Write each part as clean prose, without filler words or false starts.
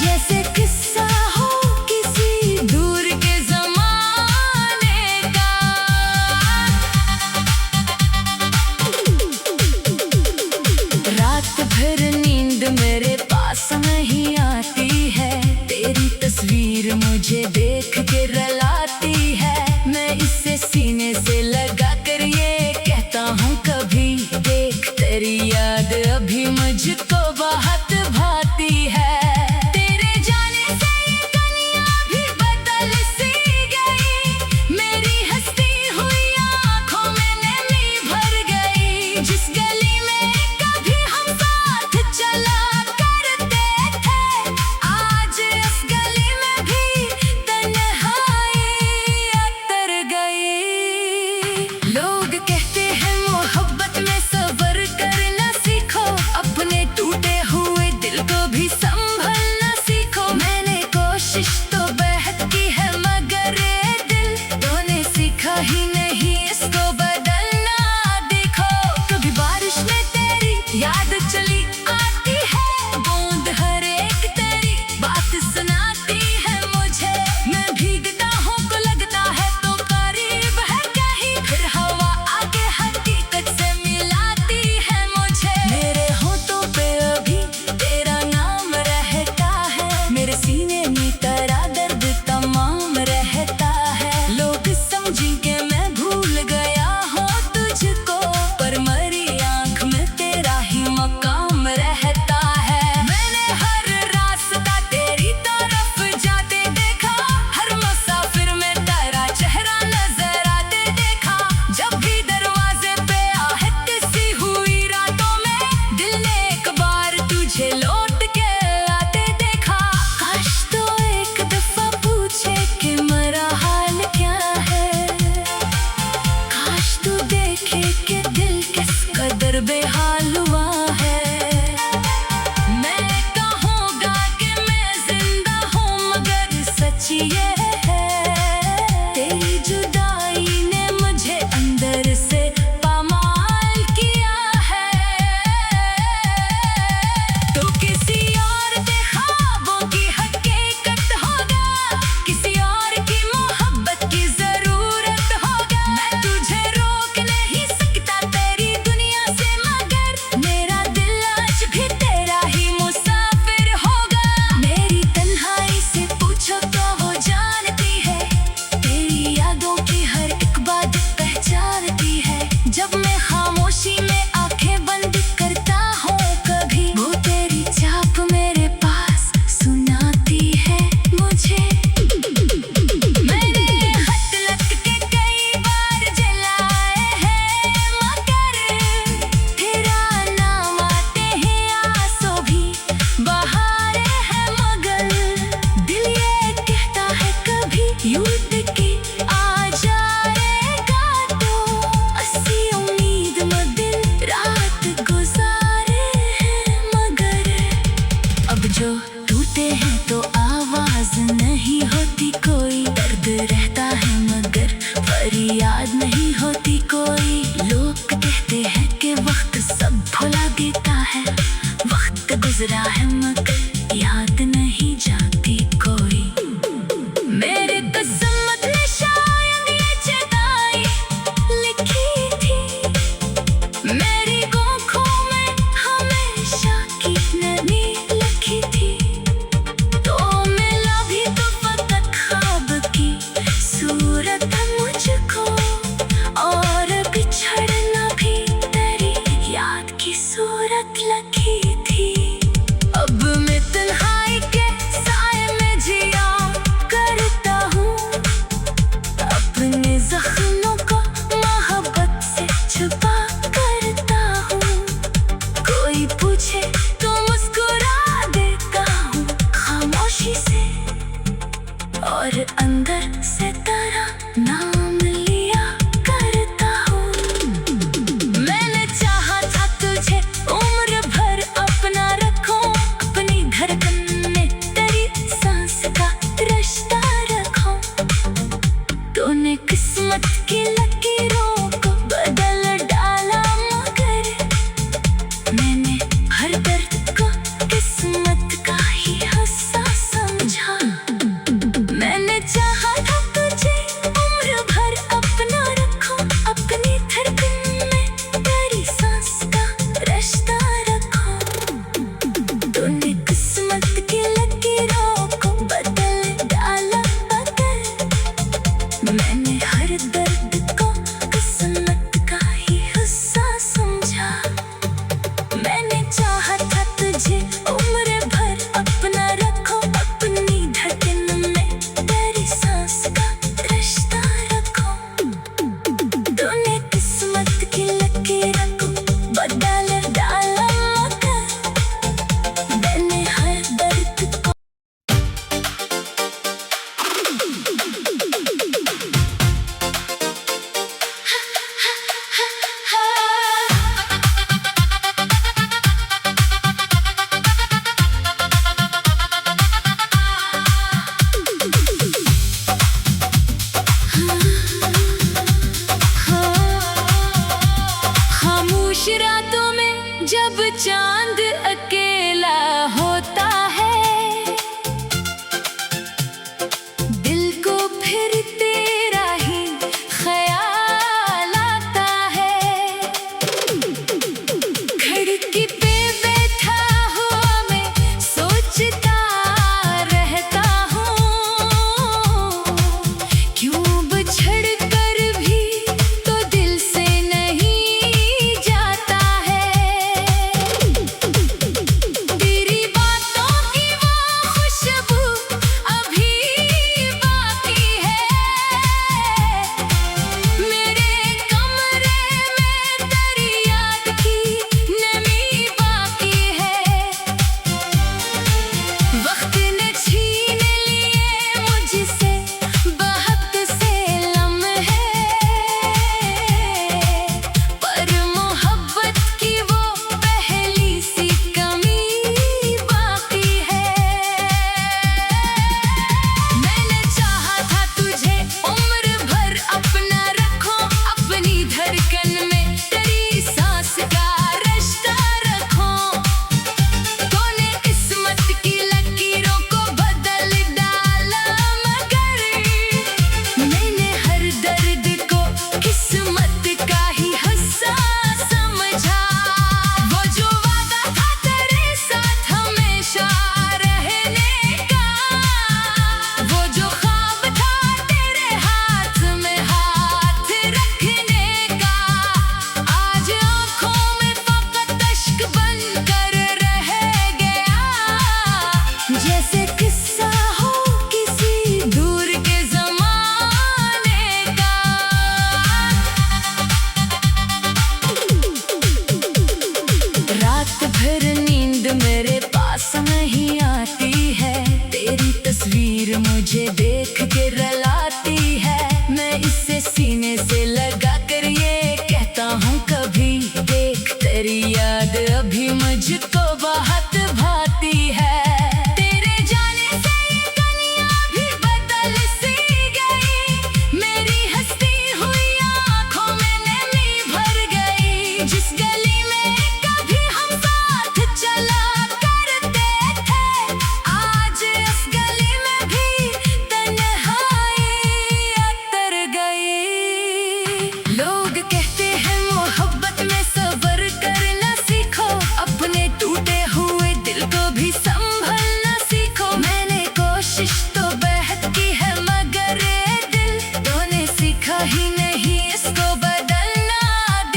जैसे किस्सा हो किसी दूर के ज़माने का। रात भर नींद मेरे पास नहीं आती है, तेरी तस्वीर मुझे देख के रुलाती है। मैं इसे सीने से लगा कर ये कहता हूँ कभी देख, तेरी याद अभी मुझको बहुत भाती है। तेरे जाने से ये दुनिया भी बदल सी गई, मेरी हंसती हुई आँखों में नमी भर गई। जिस गली में कभी हम साथ चला करते थे, आज उस गली में भी तन्हाई अतर गई। लोग कहते हैं मोहब्बत में सब्र करना सीखो, अपने टूटे हुए दिल को भी संभलना सीखो। मैंने कोशिश तो बेहद की है मगर ये दिल तूने सीखा ही नहीं इसको बदलना। देखो कभी बारिश में तेरी याद चली आती है, बूंद हर एक तेरी बात सुनाती है मुझे। मैं भीगता हूँ को लगता है तो करीब है कहीं, फिर हवा आके हकीकत से मिलाती है मुझे। मेरे होठों पे अभी तेरा नाम रहता है, मेरे सीने में तेरा दर्द तमाम रहता है। लोग समझेंगे मैं भूल गया हूँ तुझको, पर मरी आँख में तेरा ही मकाम रहता है। मैंने हर रास्ता तेरी तरफ जाते देखा, हर मुसाफिर में तेरा चेहरा नजर आते देखा। जब भी दरवाजे पे आहट सी हुई रातों में, दिल ने एक बार तुझे लौट के आते देखा। काश तो एक दफा पूछे कि मेरा हाल क्या है, काश तू देखे कि दिल किस कदर बेहाल हुआ है। मैं कहूँगा कि मैं जिंदा हूँ मगर सच ये है, तेरी जुदाई ने मुझे अंदर से पामाल किया है। तो किसी और के ख्वाबों की हकीकत होगा, किसी और की मोहब्बत की जरूरत होगा। मैं तुझे रोक नहीं सकता तेरी दुनिया से मगर मेरा दिल आज भी तेरा ही मुसाफिर होगा। मेरी तन्हाई से पूछो तो वो जानती है, तेरी यादों की हर एक बात पहचानती है। जब मैं खामोशी में आंखें बंद करता हूँ कभी, वो तेरी चाप मेरे पास सुनाती है मुझे। मैंने खत लिख के कई बार जलाए हैं मगर तेरा नाम आते हैं आंसू भी बहारे हैं मगर। दिल ये कहता है कभी यूं की आ जाएगा तो, ऐसी उम्मीद में दिन रात गुजारे हैं मगर। अब जो टूटे हैं तो आवाज नहीं होती कोई, दर्द रहता है मगर फरियाद नहीं होती कोई। लोग कहते हैं कि वक्त सब भुला देता है, वक्त गुजरा है मगर याद नहीं जाती कोई। मेरे किस्मत ने शायद ये जुदाई लिखी थी, मेरी आँखों में हमेशा की नमी लिखी थी। तो मिला भी तो फकत ख्वाब की सूरत मुझको, और बिछड़ना भी तेरी याद की सूरत लगी थी। अब मैं तन्हाई के साए में जिया करता हूँ, अपने जख्मों को मोहब्बत से छुपा करता हूँ। कोई पूछे तो मुस्कुरा देता हूँ खामोशी से, और अंदर से तेरा नाम लिया करता हूँ। मैंने चाहा था तुझे उम्र भर अपना रखूं, अपनी धड़कन में तेरी सांस का रिश्ता रखूं। तूने किस्मत की लकीरों को बदल डाला मगर मैंने हर दर्द को किस्मत का ही हिस्सा तस्वीर मुझे देख के रुलाती है। मैं इसे सीने से लगा कर ये कहता हूँ कभी देख तेरी याद अभी मुझको बहुत भाती है। तेरे जाने से ये गलियां भी बदल सी गई, मेरी हंसती हुई आँखों में नमी भर गई। जिस गली में कभी हम साथ चला करते थे, आज इस गली में भी तन्हाई अतर गई। लोग कहते हैं मोहब्बत में सब्र करना सीखो, अपने टूटे हुए दिल को भी संभलना सीखो। मैंने कोशिश तो बेहद की है मगर ये दिल तूने सीखा ही नहीं इसको बदलना।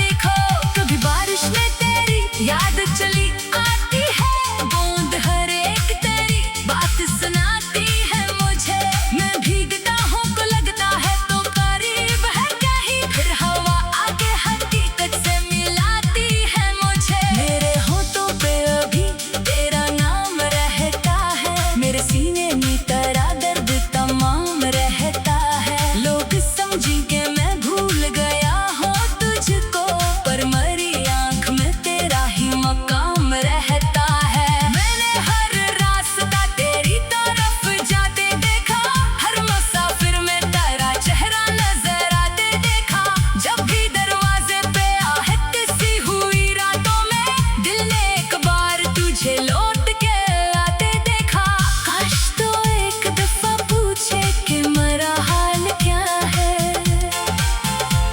देखो कभी बारिश में तेरी याद चली आती है, बूंद हर एक तेरी बात सुनाती है मुझे। मैं भीगता हूँ को लगता है तो करीब है कहीं, फिर हवा आके हकीकत से मिलाती है मुझे। मेरे होठों पे अभी तेरा नाम रहता है, मेरे सीने में तेरा दर्द तमाम रहता है। लोग समझेंगे मैं भूल गया हूँ तुझको, पर मरी आँख में तेरा ही मकाम रहता है। मैंने हर रास्ता तेरी तरफ जाते देखा, हर मुसाफिर में तेरा चेहरा नजर आते देखा। जब भी दरवाजे पे आहट सी हुई रातों में, दिल ने एक बार तुझे लौट के आते देखा। काश तो एक दफा पूछे कि मेरा हाल क्या है,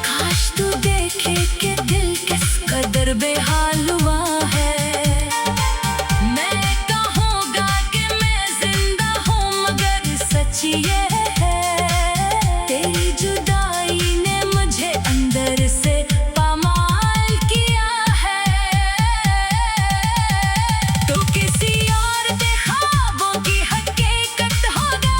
काश तू देखे कि दिल किस कदर बेहाल हुआ है। मैं कहूँगा कि मैं जिंदा हूँ मगर सच ये है, तेरी जुदाई ने मुझे अंदर से पामाल किया है। तो किसी और के ख्वाबों की हकीकत होगा,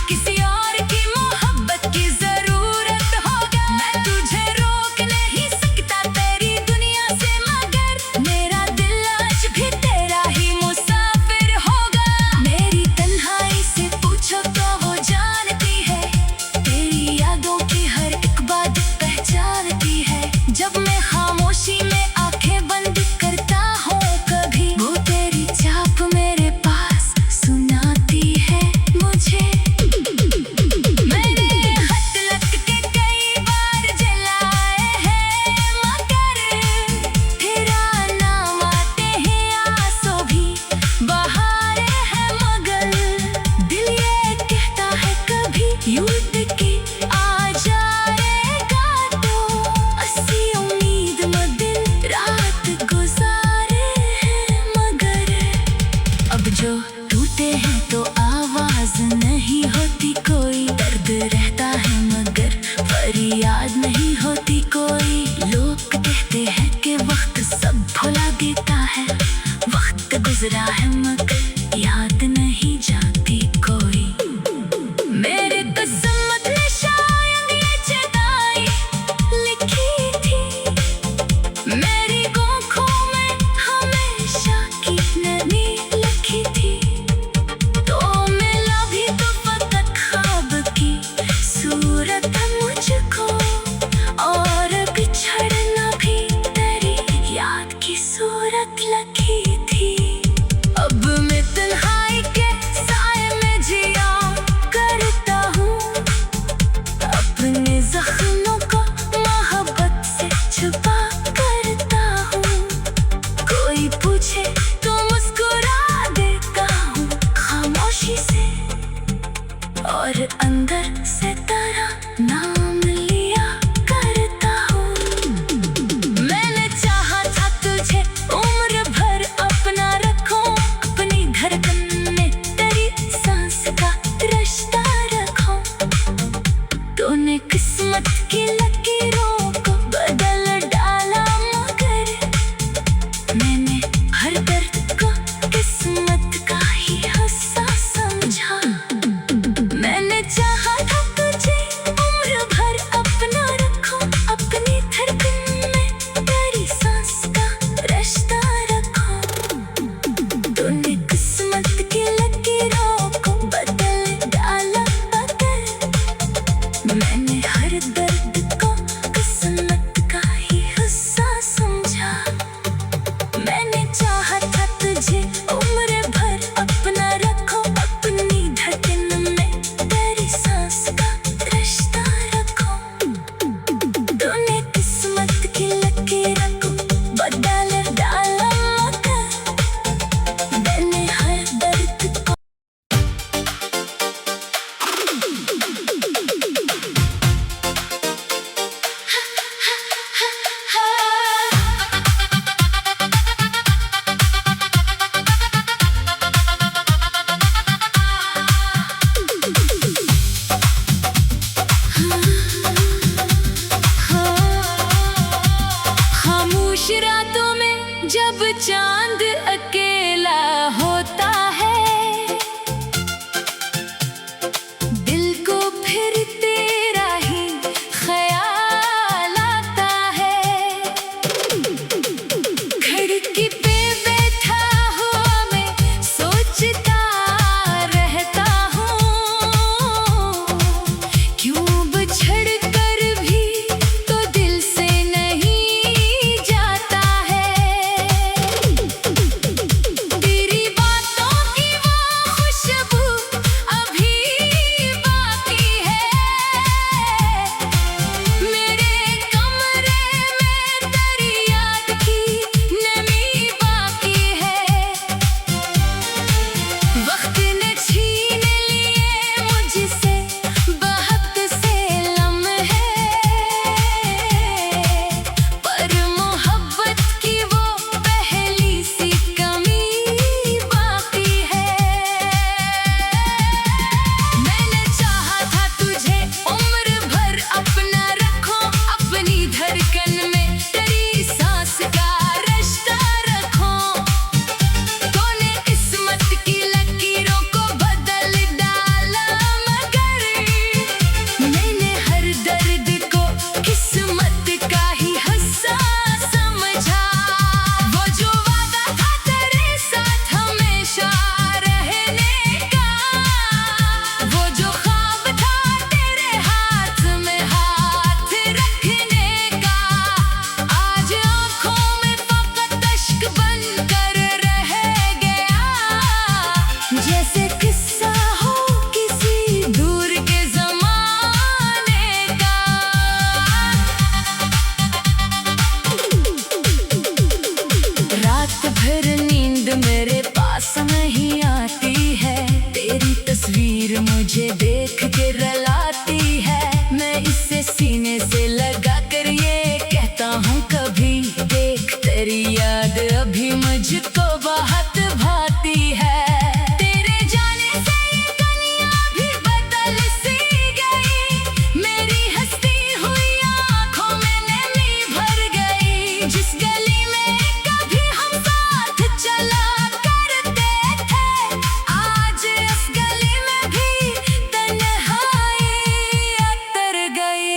किसी और की मोहब्बत की जरूरत होगा। मैं तुझे रोक नहीं सकता तेरी दुनिया से मगर मेरा दिल आज भी तेरा ही मुसाफिर होगा। मेरी तन्हाई से पूछो तो वो जानती है, तेरी यादों की हर एक बात पहचानती है। जब मैं खामोशी में आंखें बंद करता हूँ कभी, वो तेरी चाप मेरे पास सुनाती है मुझे। मैंने खत लिख के कई बार जलाए हैं मगर तेरा नाम आते हैं आंसू भी बहारे हैं मगर दिल ये कहता है कभी यूं के आ जाएगा तो ऐसी उम्मीद में दिन रात गुजारे हैं मगर अब जो टूटे हैं तो आवाज नहीं होती कोई, दर्द रहता है मगर फरियाद नहीं होती कोई। लोग कहते हैं कि वक्त सब भुला देता है, वक्त गुजरा है मगर याद नहीं जाती कोई। मेरे किस्मत ने शायद ये जुदाई लिखी थी, मेरी आँखों में हमेशा की नमी लिखी थी। तो मिला भी तो फकत ख्वाब की सूरत मुझको, और बिछड़ना भी तेरी याद की सूरत लगी थी। अब मैं तन्हाई के साए में जिया करता हूँ, अपने जख्मों को मोहब्बत से छुपा करता हूँ। कोई पूछे तो मुस्कुरा देता हूँ खामोशी से, और अंदर से तेरा नाम लिया करता हूँ। मैंने चाहा था तुझे उम्र भर अपना रखूं, अपनी धड़कन में तेरी सांस का रिश्ता रखूं। तूने किस्मत की लकीरों को बदल डाला मगर मैंने हर दर्द को किस्मत का ही हिस्सा समझा। मैंने चाहा था तुझे तस्वीर मुझे देख के रलाती है। मैं इसे सीने से लगा कर ये कहता हूँ कभी देख तेरी याद अभी मुझको बहुत भाती है। तेरे जाने से ये गलियां भी बदल सी गई, मेरी हंसती हुई आंखों में नमी भर गई। जिस गली में कभी हम साथ चला करते थे, आज इस गली में भी तन्हाई अतर गई।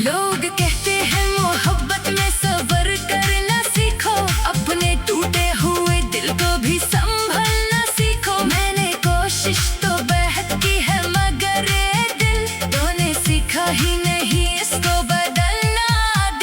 लोग कहते हैं मोहब्बत में सब्र करना सीखो, अपने टूटे हुए दिल को भी संभलना सीखो। मैंने कोशिश तो बेहद की है मगर ये दिल तूने सीखा ही नहीं इसको बदलना।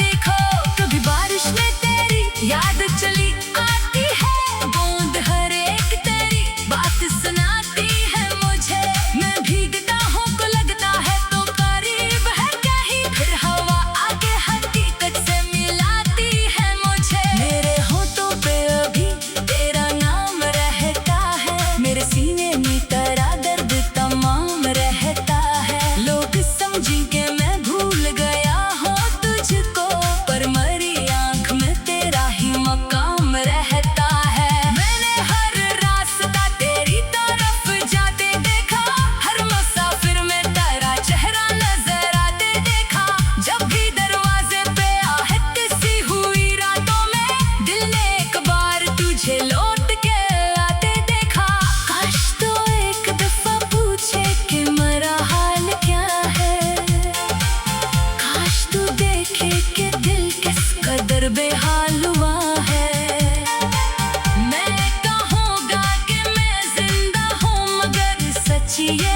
देखो कभी बारिश में तेरी याद चली आती है, बूंद हर एक तेरी बात सुनाती है मुझे। मैं भीगता हूँ को लगता है तो करीब है कहीं, फिर हवा आके हकीकत से मिलाती है मुझे। मेरे होठों पे अभी तेरा नाम रहता है, मेरे सीने में तेरा दर्द तमाम रहता है। लोग समझेंगे मैं भूल गया हूँ तुझको, पर मरी आंख में तेरा ही मकाम रहता है। मैंने हर रास्ता तेरी तरफ जाते देखा, हर मुसाफिर में तेरा चेहरा नजर आते देखा। जब भी दरवाजे पे आहट सी हुई रातों में, दिल ने एक बार तुझे लौट के आते देखा। काश तो एक दफा पूछे कि मेरा हाल क्या है, काश तू देखे कि दिल किस कदर बेहाल हुआ है। मैं कहूँगा कि मैं जिंदा हूँ मगर सच ये